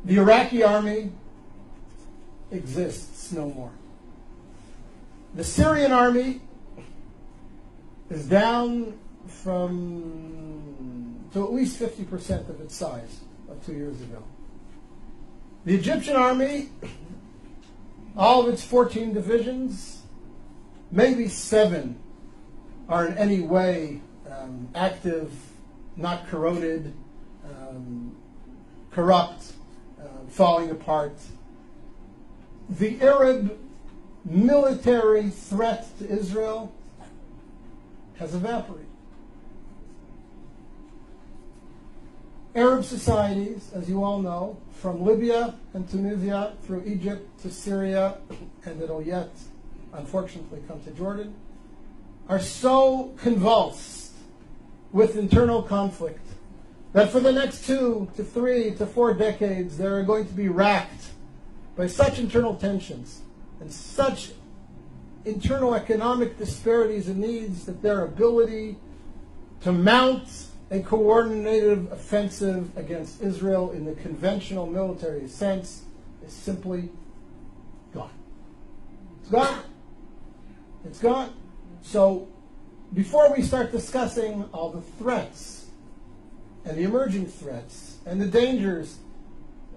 The Iraqi army exists no more. The Syrian army is down to at least 50% of its size of 2 years ago. The Egyptian army, all of its 14 divisions, maybe 7 are in any way active, not corroded, corrupt, falling apart. The Arab military threat to Israel has evaporated. Arab societies, as you all know, from Libya and Tunisia through Egypt to Syria, and it'll yet, unfortunately, come to Jordan, are so convulsed with internal conflict that for the next 2 to 3 to 4 decades, they're going to be racked by such internal tensions and such internal economic disparities and needs that their ability to mount a coordinated offensive against Israel in the conventional military sense is simply gone. It's gone. It's gone. So before we start discussing all the threats and the emerging threats and the dangers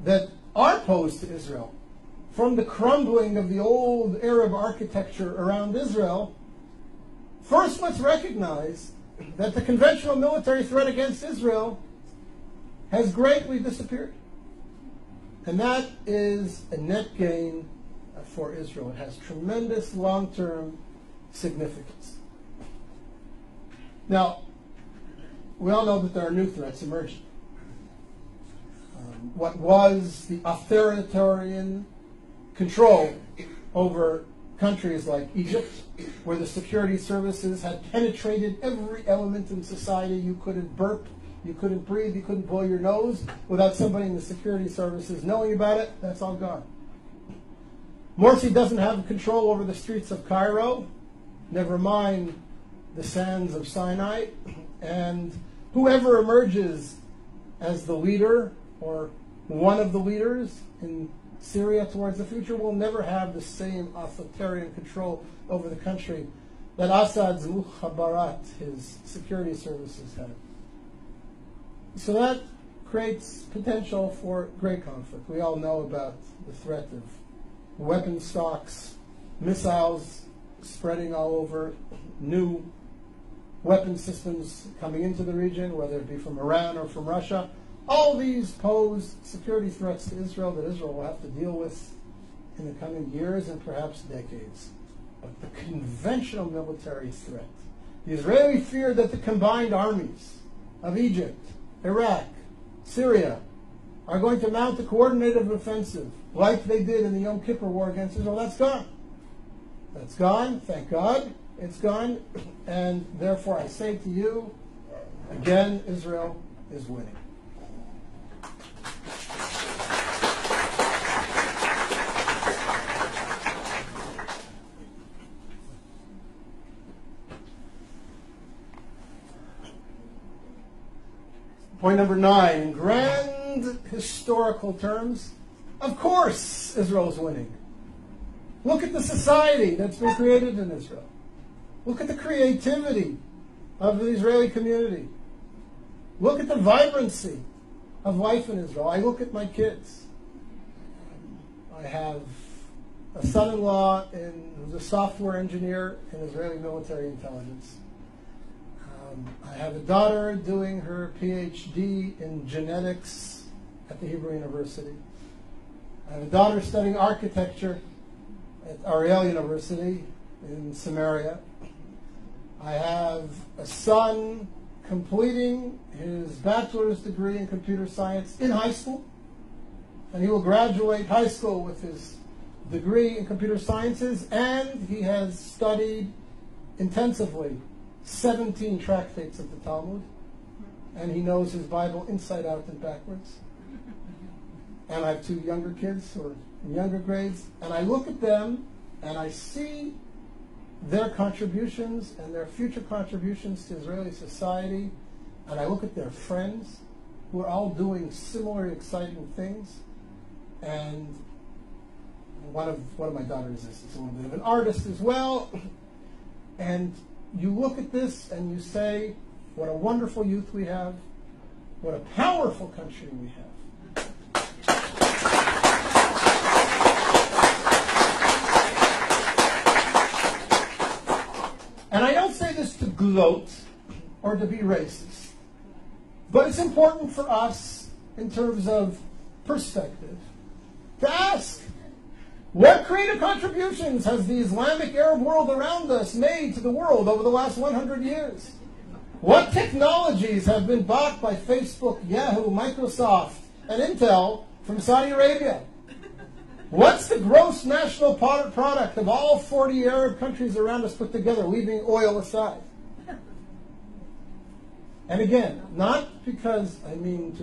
that are posed to Israel from the crumbling of the old Arab architecture around Israel, first let's recognize that the conventional military threat against Israel has greatly disappeared. And that is a net gain for Israel. It has tremendous long-term significance. Now, we all know that there are new threats emerging. What was the authoritarian control over countries like Egypt, where the security services had penetrated every element in society. You couldn't burp, you couldn't breathe, you couldn't blow your nose without somebody in the security services knowing about it. That's all gone. Morsi doesn't have control over the streets of Cairo, never mind the sands of Sinai. And whoever emerges as the leader or one of the leaders in Syria towards the future will never have the same authoritarian control over the country that Assad's Mukhabarat, his security services, had. So that creates potential for great conflict. We all know about the threat of weapon stocks, missiles spreading all over, new weapon systems coming into the region, whether it be from Iran or from Russia. All these pose security threats to Israel that Israel will have to deal with in the coming years and perhaps decades. But the conventional military threat, the Israeli fear that the combined armies of Egypt, Iraq, Syria are going to mount a coordinated offensive like they did in the Yom Kippur War against Israel, that's gone. That's gone, thank God, it's gone. And therefore I say to you, again, Israel is winning. Point number 9, in grand historical terms, of course Israel is winning. Look at the society that's been created in Israel. Look at the creativity of the Israeli community. Look at the vibrancy of life in Israel. I look at my kids. I have a son-in-law who's a software engineer in Israeli military intelligence. I have a daughter doing her PhD in genetics at the Hebrew University. I have a daughter studying architecture at Ariel University in Samaria. I have a son completing his bachelor's degree in computer science in high school, and he will graduate high school with his degree in computer sciences, and he has studied intensively 17 tractates of the Talmud, and he knows his Bible inside out and backwards. And I have 2 younger kids who are in younger grades, and I look at them and I see their contributions and their future contributions to Israeli society, and I look at their friends who are all doing similar exciting things, and one of my daughters is a little bit of an artist as well. And you look at this and you say, what a wonderful youth we have, what a powerful country we have. And I don't say this to gloat or to be racist, but it's important for us in terms of perspective to ask, what creative contributions has the Islamic Arab world around us made to the world over the last 100 years? What technologies have been bought by Facebook, Yahoo, Microsoft, and Intel from Saudi Arabia? What's the gross national product of all 40 Arab countries around us put together, leaving oil aside? And again, not because I mean to